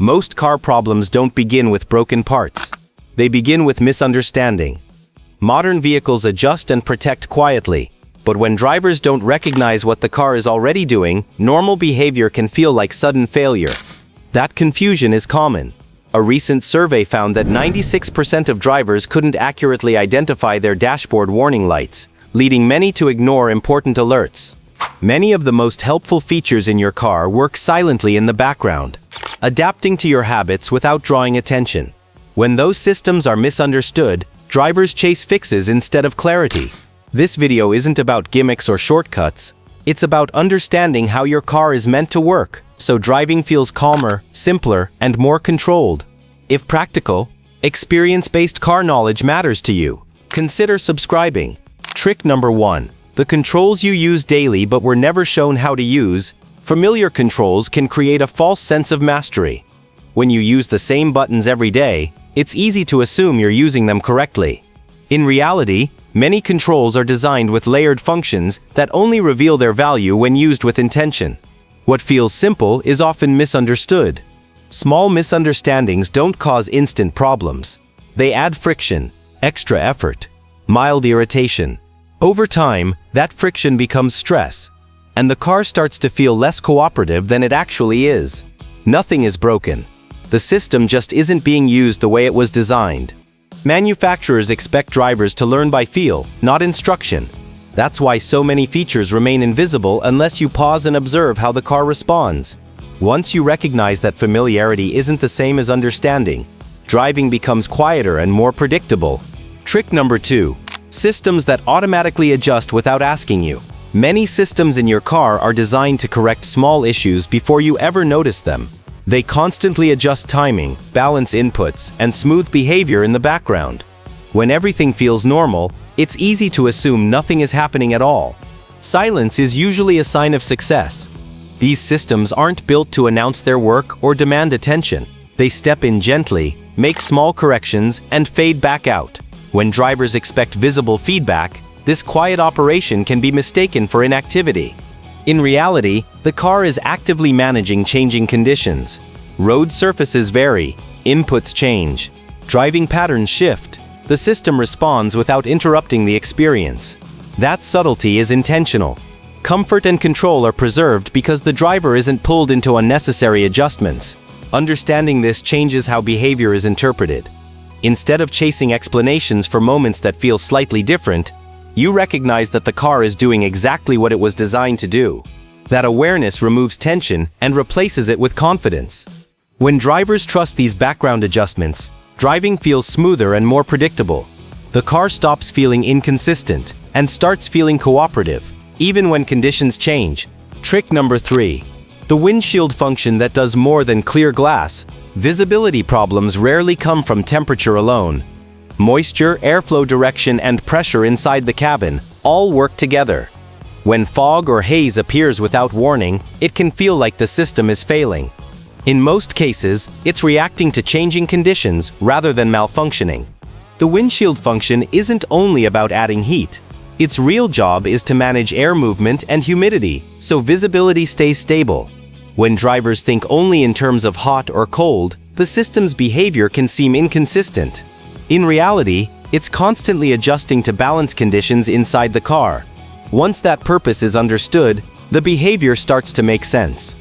Most car problems don't begin with broken parts. They begin with misunderstanding. Modern vehicles adjust and protect quietly, but when drivers don't recognize what the car is already doing, normal behavior can feel like sudden failure. That confusion is common. A recent survey found that 96% of drivers couldn't accurately identify their dashboard warning lights, leading many to ignore important alerts. Many of the most helpful features in your car work silently in the background, adapting to your habits without drawing attention. When those systems are misunderstood, drivers chase fixes instead of clarity. This video isn't about gimmicks or shortcuts. It's about understanding how your car is meant to work, so driving feels calmer, simpler, and more controlled. If practical, experience-based car knowledge matters to you, consider subscribing. Trick number 1. The controls you use daily but were never shown how to use. Familiar controls can create a false sense of mastery. When you use the same buttons every day, it's easy to assume you're using them correctly. In reality, many controls are designed with layered functions that only reveal their value when used with intention. What feels simple is often misunderstood. Small misunderstandings don't cause instant problems. They add friction, extra effort, mild irritation. Over time, that friction becomes stress, and the car starts to feel less cooperative than it actually is. Nothing is broken. The system just isn't being used the way it was designed. Manufacturers expect drivers to learn by feel, not instruction. That's why so many features remain invisible unless you pause and observe how the car responds. Once you recognize that familiarity isn't the same as understanding, driving becomes quieter and more predictable. Trick number 2. Systems that automatically adjust without asking you. Many systems in your car are designed to correct small issues before you ever notice them. They constantly adjust timing, balance inputs, and smooth behavior in the background. When everything feels normal, it's easy to assume nothing is happening at all. Silence is usually a sign of success. These systems aren't built to announce their work or demand attention. They step in gently, make small corrections, and fade back out. When drivers expect visible feedback, this quiet operation can be mistaken for inactivity. In reality, the car is actively managing changing conditions. Road surfaces vary, inputs change, driving patterns shift. The system responds without interrupting the experience. That subtlety is intentional. Comfort and control are preserved because the driver isn't pulled into unnecessary adjustments. Understanding this changes how behavior is interpreted. Instead of chasing explanations for moments that feel slightly different, you recognize that the car is doing exactly what it was designed to do. That awareness removes tension and replaces it with confidence. When drivers trust these background adjustments, driving feels smoother and more predictable. The car stops feeling inconsistent and starts feeling cooperative, even when conditions change. Trick number 3. The windshield function that does more than clear glass. Visibility problems rarely come from temperature alone. Moisture, airflow direction, and pressure inside the cabin all work together. When fog or haze appears without warning, it can feel like the system is failing. In most cases, it's reacting to changing conditions rather than malfunctioning. The windshield function isn't only about adding heat. Its real job is to manage air movement and humidity, so visibility stays stable. When drivers think only in terms of hot or cold, the system's behavior can seem inconsistent. In reality, it's constantly adjusting to balance conditions inside the car. Once that purpose is understood, the behavior starts to make sense.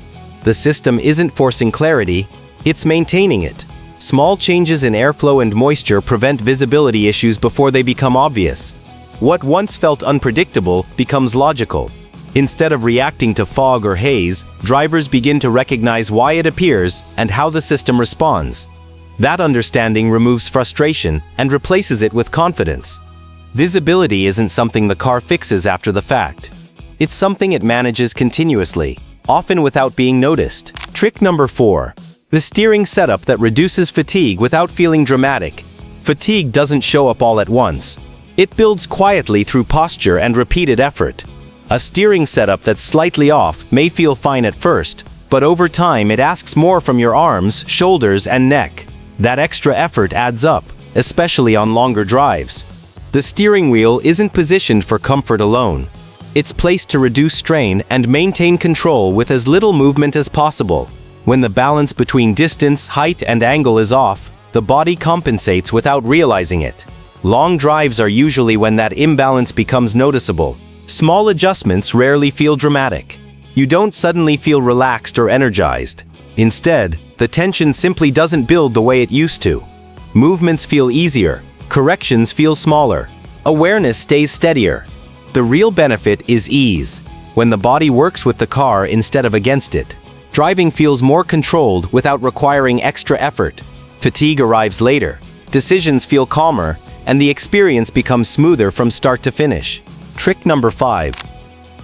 The system isn't forcing clarity, it's maintaining it. Small changes in airflow and moisture prevent visibility issues before they become obvious. What once felt unpredictable becomes logical. Instead of reacting to fog or haze, drivers begin to recognize why it appears and how the system responds. That understanding removes frustration and replaces it with confidence. Visibility isn't something the car fixes after the fact. It's something it manages continuously, often without being noticed. Trick number 4. The steering setup that reduces fatigue without feeling dramatic. Fatigue doesn't show up all at once. It builds quietly through posture and repeated effort. A steering setup that's slightly off may feel fine at first, but over time it asks more from your arms, shoulders, and neck. That extra effort adds up, especially on longer drives. The steering wheel isn't positioned for comfort alone. It's placed to reduce strain and maintain control with as little movement as possible. When the balance between distance, height, and angle is off, the body compensates without realizing it. Long drives are usually when that imbalance becomes noticeable. Small adjustments rarely feel dramatic. You don't suddenly feel relaxed or energized. Instead, the tension simply doesn't build the way it used to. Movements feel easier, corrections feel smaller, awareness stays steadier. The real benefit is ease. When the body works with the car instead of against it, driving feels more controlled without requiring extra effort. Fatigue arrives later, decisions feel calmer, and the experience becomes smoother from start to finish. Trick number 5.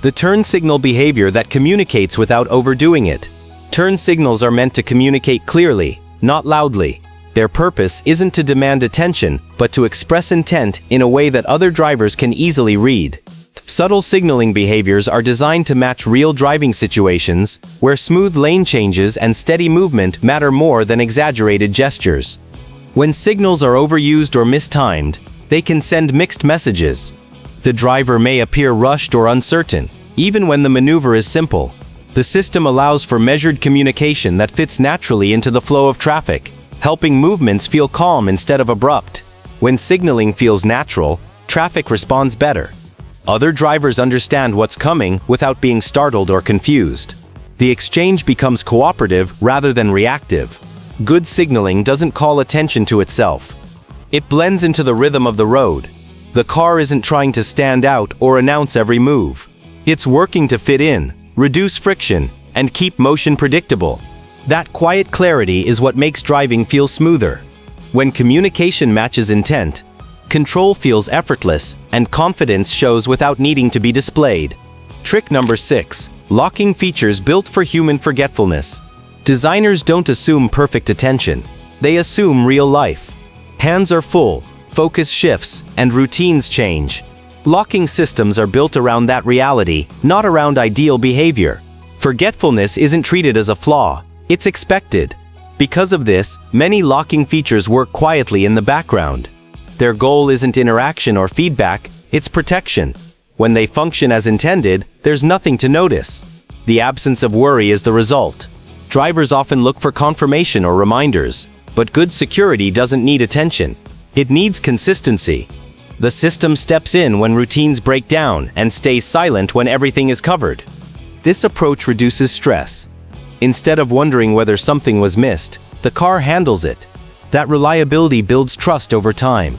The turn signal behavior that communicates without overdoing it. Turn signals are meant to communicate clearly, not loudly. Their purpose isn't to demand attention, but to express intent in a way that other drivers can easily read. Subtle signaling behaviors are designed to match real driving situations, where smooth lane changes and steady movement matter more than exaggerated gestures. When signals are overused or mistimed, they can send mixed messages. The driver may appear rushed or uncertain, even when the maneuver is simple. The system allows for measured communication that fits naturally into the flow of traffic, helping movements feel calm instead of abrupt. When signaling feels natural, traffic responds better. Other drivers understand what's coming without being startled or confused. The exchange becomes cooperative rather than reactive. Good signaling doesn't call attention to itself. It blends into the rhythm of the road. The car isn't trying to stand out or announce every move. It's working to fit in, reduce friction, and keep motion predictable. That quiet clarity is what makes driving feel smoother. When communication matches intent, control feels effortless, and confidence shows without needing to be displayed. Trick number 6. Locking features built for human forgetfulness. Designers don't assume perfect attention. They assume real life. Hands are full, focus shifts, and routines change. Locking systems are built around that reality, not around ideal behavior. Forgetfulness isn't treated as a flaw, it's expected. Because of this, many locking features work quietly in the background. Their goal isn't interaction or feedback, it's protection. When they function as intended, there's nothing to notice. The absence of worry is the result. Drivers often look for confirmation or reminders, but good security doesn't need attention. It needs consistency. The system steps in when routines break down and stays silent when everything is covered. This approach reduces stress. Instead of wondering whether something was missed, the car handles it. That reliability builds trust over time,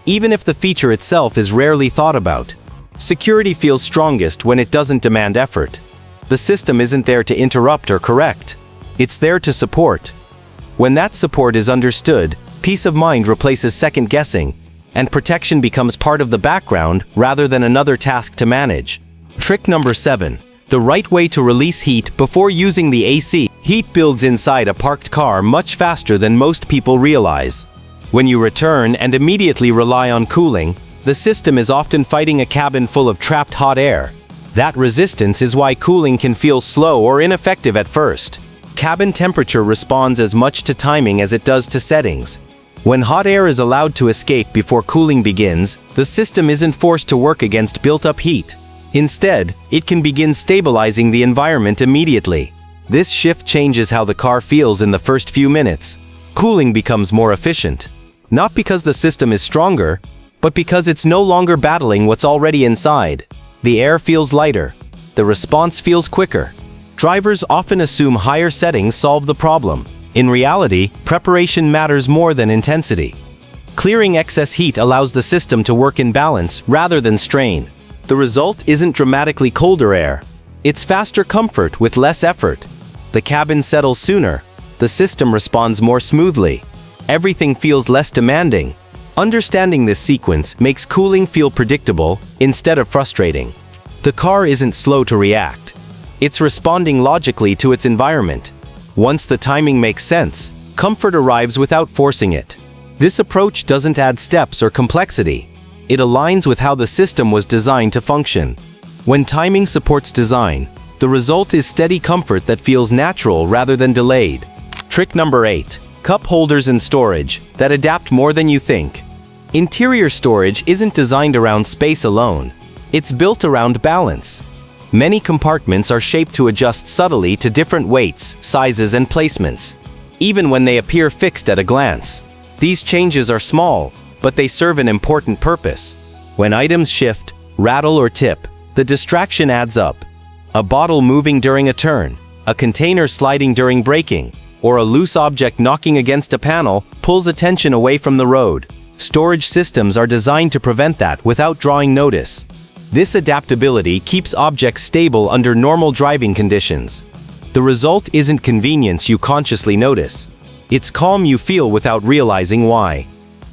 even if the feature itself is rarely thought about. Security feels strongest when it doesn't demand effort. The system isn't there to interrupt or correct. It's there to support. When that support is understood, peace of mind replaces second-guessing, and protection becomes part of the background rather than another task to manage. Trick number 7. The right way to release heat before using the AC. Heat builds inside a parked car much faster than most people realize. When you return and immediately rely on cooling, the system is often fighting a cabin full of trapped hot air. That resistance is why cooling can feel slow or ineffective at first. Cabin temperature responds as much to timing as it does to settings. When hot air is allowed to escape before cooling begins, the system isn't forced to work against built-up heat. Instead, it can begin stabilizing the environment immediately. This shift changes how the car feels in the first few minutes. Cooling becomes more efficient. Not because the system is stronger, but because it's no longer battling what's already inside. The air feels lighter. The response feels quicker. Drivers often assume higher settings solve the problem. In reality, preparation matters more than intensity. Clearing excess heat allows the system to work in balance rather than strain. The result isn't dramatically colder air. It's faster comfort with less effort. The cabin settles sooner. The system responds more smoothly. Everything feels less demanding. Understanding this sequence makes cooling feel predictable instead of frustrating. The car isn't slow to react. It's responding logically to its environment. Once the timing makes sense, comfort arrives without forcing it. This approach doesn't add steps or complexity. It aligns with how the system was designed to function. When timing supports design, the result is steady comfort that feels natural rather than delayed. Trick number 8. Cup holders and storage that adapt more than you think. Interior storage isn't designed around space alone. It's built around balance. Many compartments are shaped to adjust subtly to different weights, sizes, and placements, even when they appear fixed at a glance. These changes are small, but they serve an important purpose. When items shift, rattle, or tip, the distraction adds up. A bottle moving during a turn, a container sliding during braking, or a loose object knocking against a panel pulls attention away from the road. Storage systems are designed to prevent that without drawing notice. This adaptability keeps objects stable under normal driving conditions. The result isn't convenience you consciously notice. It's calm you feel without realizing why.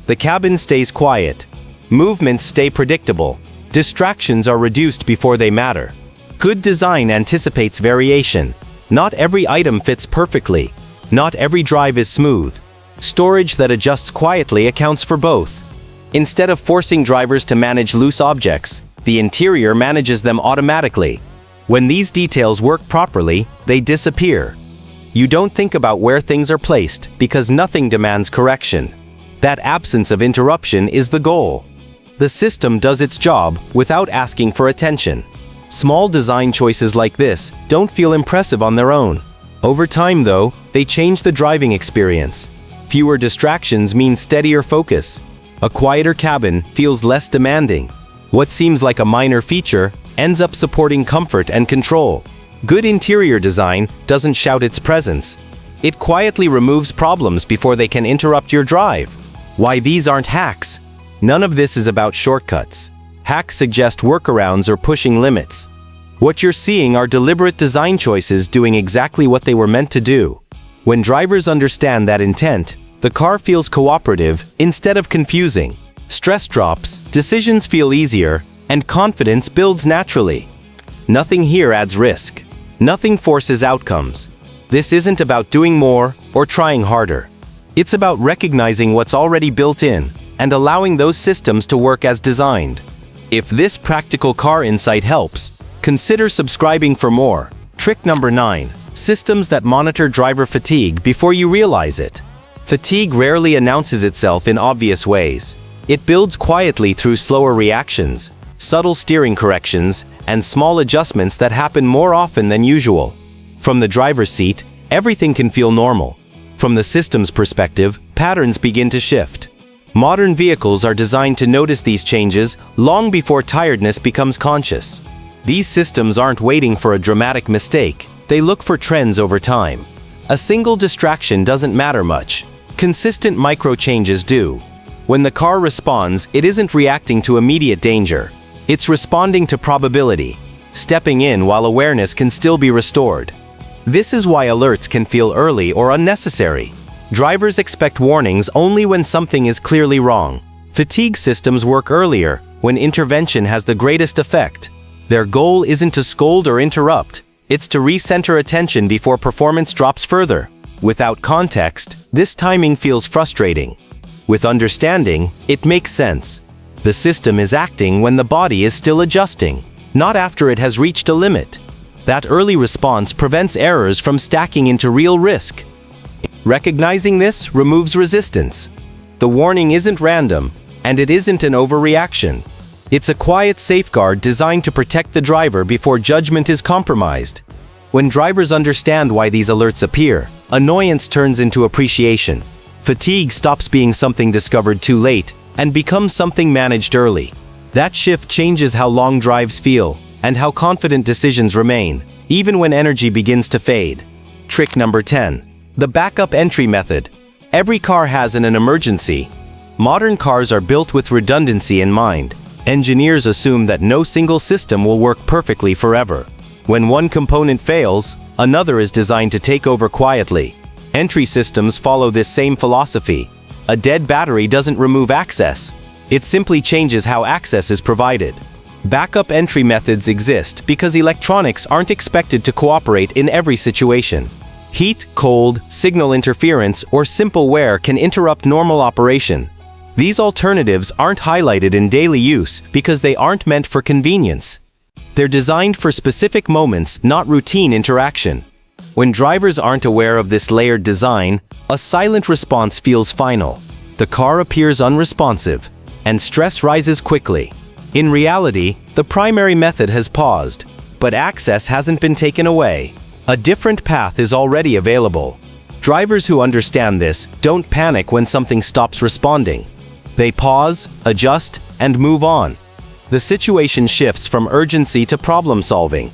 The cabin stays quiet. Movements stay predictable. Distractions are reduced before they matter. Good design anticipates variation. Not every item fits perfectly. Not every drive is smooth. Storage that adjusts quietly accounts for both. Instead of forcing drivers to manage loose objects, the interior manages them automatically. When these details work properly, they disappear. You don't think about where things are placed because nothing demands correction. That absence of interruption is the goal. The system does its job without asking for attention. Small design choices like this don't feel impressive on their own. Over time, though, they change the driving experience. Fewer distractions mean steadier focus. A quieter cabin feels less demanding. What seems like a minor feature ends up supporting comfort and control. Good interior design doesn't shout its presence. It quietly removes problems before they can interrupt your drive. Why these aren't hacks? None of this is about shortcuts. Hacks suggest workarounds or pushing limits. What you're seeing are deliberate design choices doing exactly what they were meant to do. When drivers understand that intent, the car feels cooperative instead of confusing. Stress drops, decisions feel easier, and confidence builds naturally. Nothing here adds risk. Nothing forces outcomes. This isn't about doing more or trying harder. It's about recognizing what's already built in and allowing those systems to work as designed. If this practical car insight helps, consider subscribing for more. Trick number 9. Systems that monitor driver fatigue before you realize it. Fatigue rarely announces itself in obvious ways. It builds quietly through slower reactions, subtle steering corrections, and small adjustments that happen more often than usual. From the driver's seat, everything can feel normal. From the system's perspective, patterns begin to shift. Modern vehicles are designed to notice these changes long before tiredness becomes conscious. These systems aren't waiting for a dramatic mistake. They look for trends over time. A single distraction doesn't matter much. Consistent micro changes do. When the car responds, it isn't reacting to immediate danger. It's responding to probability, stepping in while awareness can still be restored. This is why alerts can feel early or unnecessary. Drivers expect warnings only when something is clearly wrong. Fatigue systems work earlier, when intervention has the greatest effect. Their goal isn't to scold or interrupt. It's to recenter attention before performance drops further. Without context, this timing feels frustrating. With understanding, it makes sense. The system is acting when the body is still adjusting, not after it has reached a limit. That early response prevents errors from stacking into real risk. Recognizing this removes resistance. The warning isn't random, and it isn't an overreaction. It's a quiet safeguard designed to protect the driver before judgment is compromised. When drivers understand why these alerts appear, annoyance turns into appreciation. Fatigue stops being something discovered too late and becomes something managed early. That shift changes how long drives feel and how confident decisions remain, even when energy begins to fade. Trick number 10. The backup entry method. Every car has an emergency. Modern cars are built with redundancy in mind. Engineers assume that no single system will work perfectly forever. When one component fails, another is designed to take over quietly. Entry systems follow this same philosophy. A dead battery doesn't remove access. It simply changes how access is provided. Backup entry methods exist because electronics aren't expected to cooperate in every situation. Heat, cold, signal interference, or simple wear can interrupt normal operation. These alternatives aren't highlighted in daily use because they aren't meant for convenience. They're designed for specific moments, not routine interaction. When drivers aren't aware of this layered design, a silent response feels final. The car appears unresponsive, and stress rises quickly. In reality, the primary method has paused. but access hasn't been taken away. A different path is already available. Drivers who understand this don't panic when something stops responding. They pause, adjust, and move on. The situation shifts from urgency to problem solving.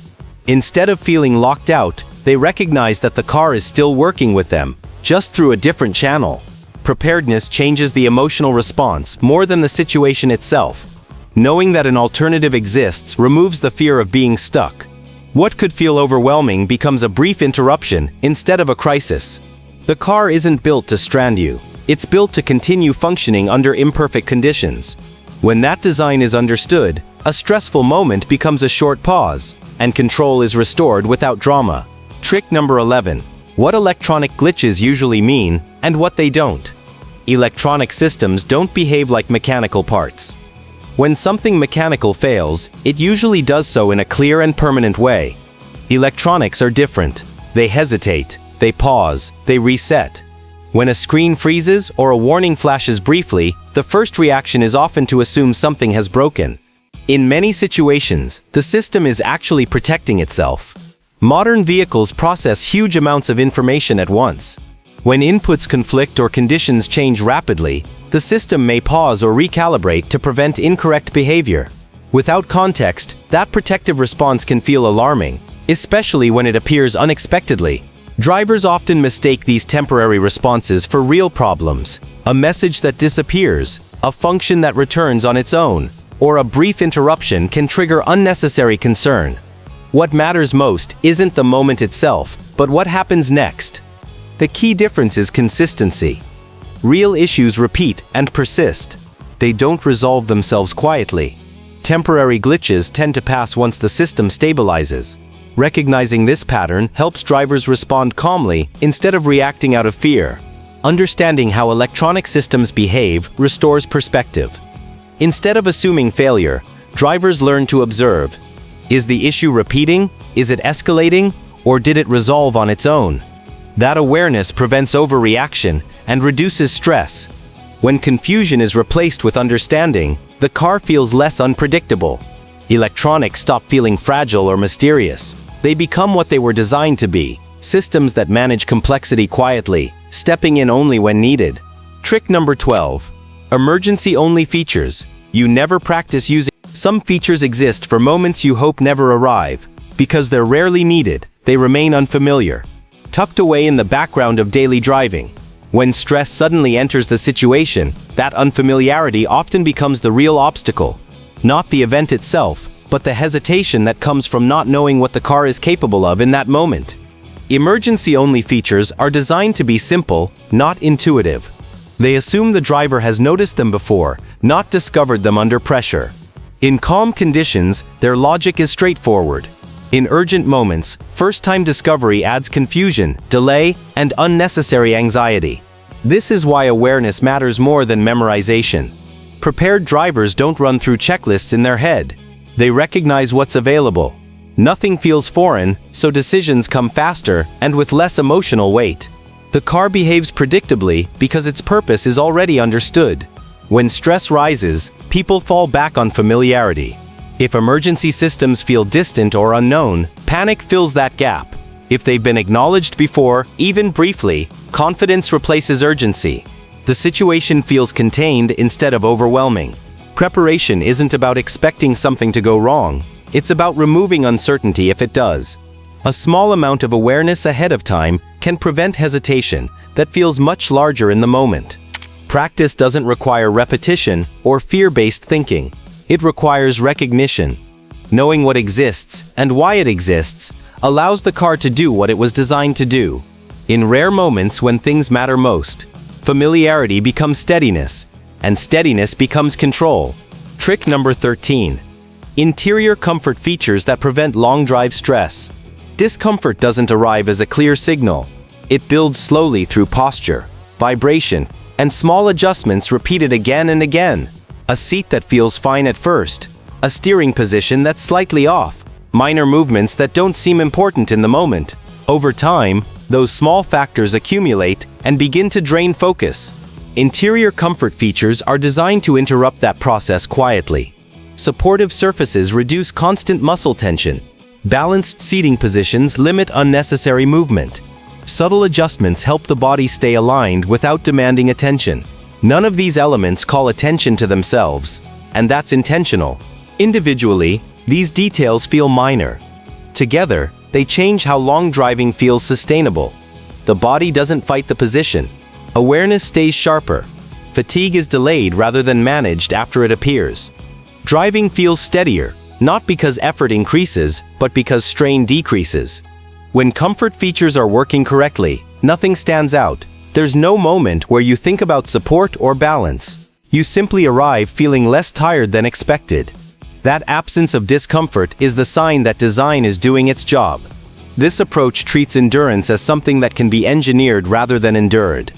Instead of feeling locked out, they recognize that the car is still working with them, just through a different channel. Preparedness changes the emotional response more than the situation itself. Knowing that an alternative exists removes the fear of being stuck. What could feel overwhelming becomes a brief interruption instead of a crisis. The car isn't built to strand you. It's built to continue functioning under imperfect conditions. When that design is understood, a stressful moment becomes a short pause, and control is restored without drama. Trick number 11. What electronic glitches usually mean, and what they don't. Electronic systems don't behave like mechanical parts. When something mechanical fails, it usually does so in a clear and permanent way. Electronics are different. They hesitate, they pause, they reset. When a screen freezes or a warning flashes briefly, the first reaction is often to assume something has broken. In many situations, the system is actually protecting itself. Modern vehicles process huge amounts of information at once. When inputs conflict or conditions change rapidly, the system may pause or recalibrate to prevent incorrect behavior. Without context, that protective response can feel alarming, especially when it appears unexpectedly. Drivers often mistake these temporary responses for real problems. A message that disappears, a function that returns on its own, or a brief interruption can trigger unnecessary concern. What matters most isn't the moment itself, but what happens next. The key difference is consistency. Real issues repeat and persist. They don't resolve themselves quietly. Temporary glitches tend to pass once the system stabilizes. Recognizing this pattern helps drivers respond calmly instead of reacting out of fear. Understanding how electronic systems behave restores perspective. Instead of assuming failure, drivers learn to observe. Is the issue repeating? Is it escalating? Or did it resolve on its own? That awareness prevents overreaction and reduces stress. When confusion is replaced with understanding, the car feels less unpredictable. Electronics stop feeling fragile or mysterious. They become what they were designed to be, systems that manage complexity quietly, stepping in only when needed. Trick number 12. Emergency-only features. You never practice using. Some features exist for moments you hope never arrive. Because they're rarely needed, they remain unfamiliar. Tucked away in the background of daily driving. When stress suddenly enters the situation, that unfamiliarity often becomes the real obstacle. Not the event itself, but the hesitation that comes from not knowing what the car is capable of in that moment. Emergency-only features are designed to be simple, not intuitive. They assume the driver has noticed them before, not discovered them under pressure. In calm conditions, their logic is straightforward. In urgent moments, first-time discovery adds confusion, delay, and unnecessary anxiety. This is why awareness matters more than memorization. Prepared drivers don't run through checklists in their head. They recognize what's available. Nothing feels foreign, so decisions come faster and with less emotional weight. The car behaves predictably because its purpose is already understood. When stress rises, people fall back on familiarity. If emergency systems feel distant or unknown, panic fills that gap. If they've been acknowledged before, even briefly, confidence replaces urgency. The situation feels contained instead of overwhelming. Preparation isn't about expecting something to go wrong. It's about removing uncertainty if it does. A small amount of awareness ahead of time can prevent hesitation that feels much larger in the moment. Practice doesn't require repetition or fear-based thinking. It requires recognition. Knowing what exists and why it exists allows the car to do what it was designed to do. In rare moments when things matter most, familiarity becomes steadiness, and steadiness becomes control. Trick number 13. Interior comfort features that prevent long drive stress. Discomfort doesn't arrive as a clear signal. It builds slowly through posture, vibration, and small adjustments repeated again and again. A seat that feels fine at first, a steering position that's slightly off, minor movements that don't seem important in the moment. Over time, those small factors accumulate and begin to drain focus. Interior comfort features are designed to interrupt that process quietly. Supportive surfaces reduce constant muscle tension. Balanced seating positions limit unnecessary movement. Subtle adjustments help the body stay aligned without demanding attention. None of these elements call attention to themselves, and that's intentional. Individually, these details feel minor. Together, they change how long driving feels sustainable. The body doesn't fight the position. Awareness stays sharper. Fatigue is delayed rather than managed after it appears. Driving feels steadier, not because effort increases, but because strain decreases. When comfort features are working correctly, nothing stands out. There's no moment where you think about support or balance. You simply arrive feeling less tired than expected. That absence of discomfort is the sign that design is doing its job. This approach treats endurance as something that can be engineered rather than endured.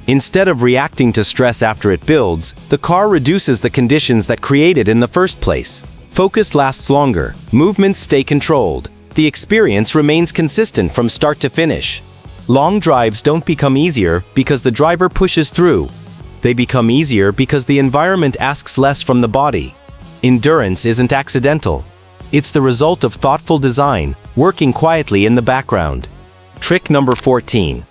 Instead of reacting to stress after it builds, the car reduces the conditions that create it in the first place. Focus lasts longer, movements stay controlled, the experience remains consistent from start to finish. Long drives don't become easier because the driver pushes through. They become easier because the environment asks less from the body. Endurance isn't accidental. It's the result of thoughtful design, working quietly in the background. Trick number 14.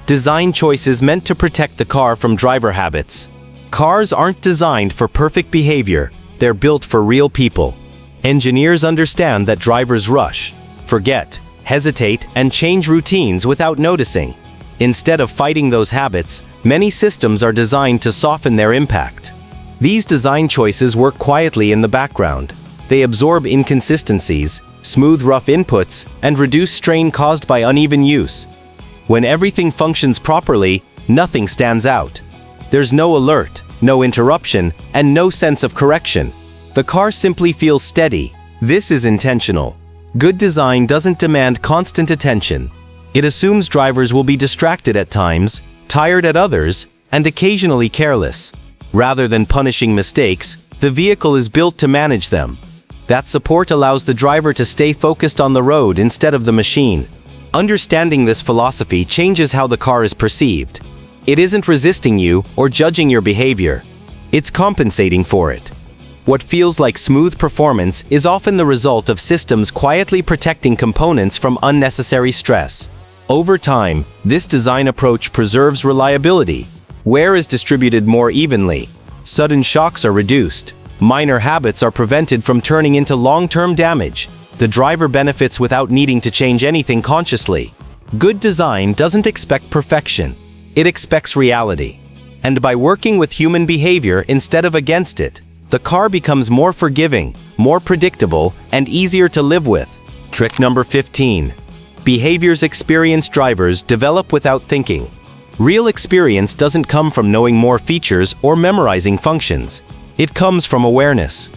Design choices meant to protect the car from driver habits. Cars aren't designed for perfect behavior, they're built for real people. Engineers understand that drivers rush, forget, hesitate, and change routines without noticing. Instead of fighting those habits, many systems are designed to soften their impact. These design choices work quietly in the background. They absorb inconsistencies, smooth rough inputs, and reduce strain caused by uneven use. When everything functions properly, nothing stands out. There's no alert, no interruption, and no sense of correction. The car simply feels steady. This is intentional. Good design doesn't demand constant attention. It assumes drivers will be distracted at times, tired at others, and occasionally careless. Rather than punishing mistakes, the vehicle is built to manage them. That support allows the driver to stay focused on the road instead of the machine. Understanding this philosophy changes how the car is perceived. It isn't resisting you or judging your behavior. It's compensating for it. What feels like smooth performance is often the result of systems quietly protecting components from unnecessary stress. Over time, this design approach preserves reliability. Wear is distributed more evenly. Sudden shocks are reduced. Minor habits are prevented from turning into long-term damage. The driver benefits without needing to change anything consciously. Good design doesn't expect perfection. It expects reality. And by working with human behavior instead of against it, the car becomes more forgiving, more predictable, and easier to live with. Trick number 15. Behaviors experienced drivers develop without thinking. Real experience doesn't come from knowing more features or memorizing functions. It comes from awareness.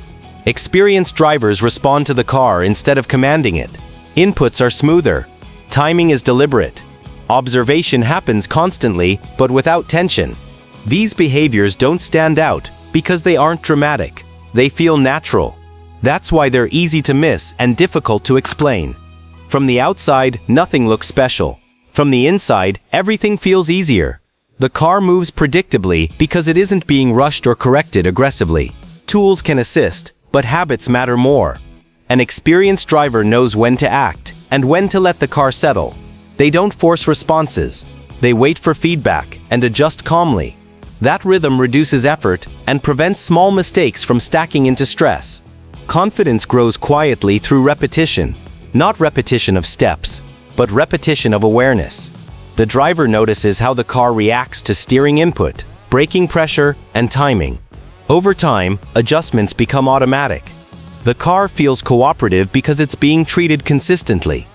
Experienced drivers respond to the car instead of commanding it. Inputs are smoother. Timing is deliberate. Observation happens constantly, but without tension. These behaviors don't stand out because they aren't dramatic. They feel natural. That's why they're easy to miss and difficult to explain. From the outside, nothing looks special. From the inside, everything feels easier. The car moves predictably because it isn't being rushed or corrected aggressively. Tools can assist, but habits matter more. An experienced driver knows when to act and when to let the car settle. They don't force responses. They wait for feedback and adjust calmly. That rhythm reduces effort and prevents small mistakes from stacking into stress. Confidence grows quietly through repetition. Not repetition of steps, but repetition of awareness. The driver notices how the car reacts to steering input, braking pressure, and timing. Over time, adjustments become automatic. The car feels cooperative because it's being treated consistently.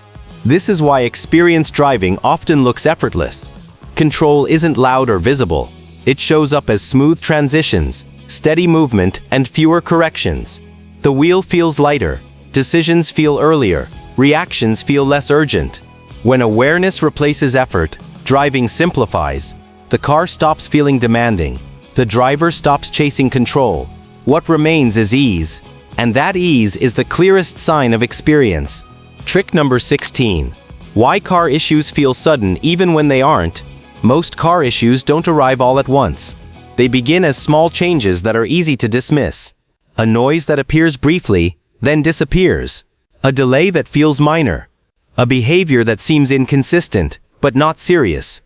This is why experienced driving often looks effortless. Control isn't loud or visible. It shows up as smooth transitions, steady movement, and fewer corrections. The wheel feels lighter, decisions feel earlier, reactions feel less urgent. When awareness replaces effort, driving simplifies. The car stops feeling demanding. The driver stops chasing control. What remains is ease. And that ease is the clearest sign of experience. Trick number 16. Why car issues feel sudden even when they aren't. Most car issues don't arrive all at once. They begin as small changes that are easy to dismiss. A noise that appears briefly, then disappears. A delay that feels minor. A behavior that seems inconsistent, but not serious.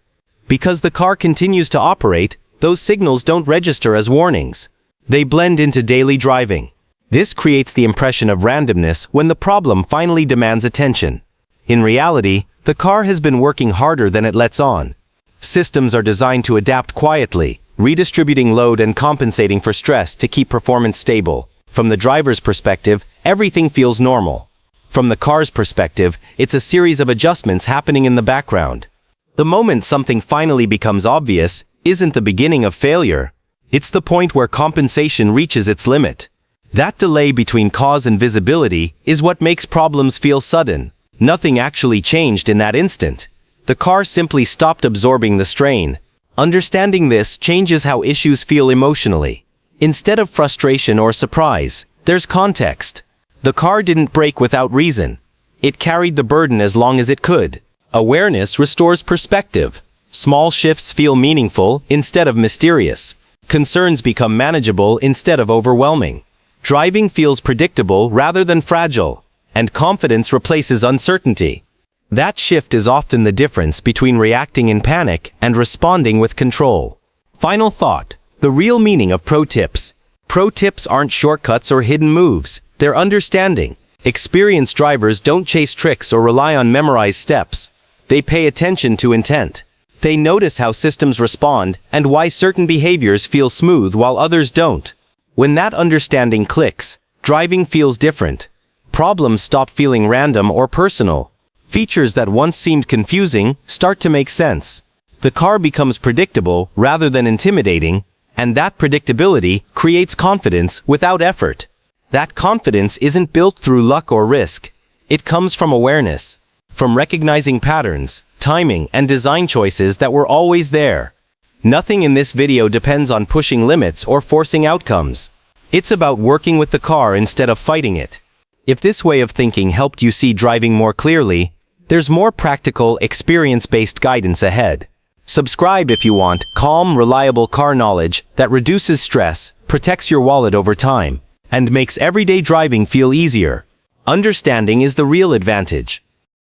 Because the car continues to operate, those signals don't register as warnings. They blend into daily driving. This creates the impression of randomness when the problem finally demands attention. In reality, the car has been working harder than it lets on. Systems are designed to adapt quietly, redistributing load and compensating for stress to keep performance stable. From the driver's perspective, everything feels normal. From the car's perspective, it's a series of adjustments happening in the background. The moment something finally becomes obvious isn't the beginning of failure. It's the point where compensation reaches its limit. That delay between cause and visibility is what makes problems feel sudden. Nothing actually changed in that instant. The car simply stopped absorbing the strain. Understanding this changes how issues feel emotionally. Instead of frustration or surprise, there's context. The car didn't break without reason. It carried the burden as long as it could. Awareness restores perspective. Small shifts feel meaningful instead of mysterious. Concerns become manageable instead of overwhelming. Driving feels predictable rather than fragile, and confidence replaces uncertainty. That shift is often the difference between reacting in panic and responding with control. Final thought: the real meaning of pro tips. Pro tips aren't shortcuts or hidden moves, they're understanding. Experienced drivers don't chase tricks or rely on memorized steps. They pay attention to intent. They notice how systems respond and why certain behaviors feel smooth while others don't. When that understanding clicks, driving feels different. Problems stop feeling random or personal. Features that once seemed confusing start to make sense. The car becomes predictable rather than intimidating, and that predictability creates confidence without effort. That confidence isn't built through luck or risk. It comes from awareness, from recognizing patterns, timing, and design choices that were always there. Nothing in this video depends on pushing limits or forcing outcomes. It's about working with the car instead of fighting it. If this way of thinking helped you see driving more clearly, there's more practical, experience-based guidance ahead. Subscribe if you want calm, reliable car knowledge that reduces stress, protects your wallet over time, and makes everyday driving feel easier. Understanding is the real advantage.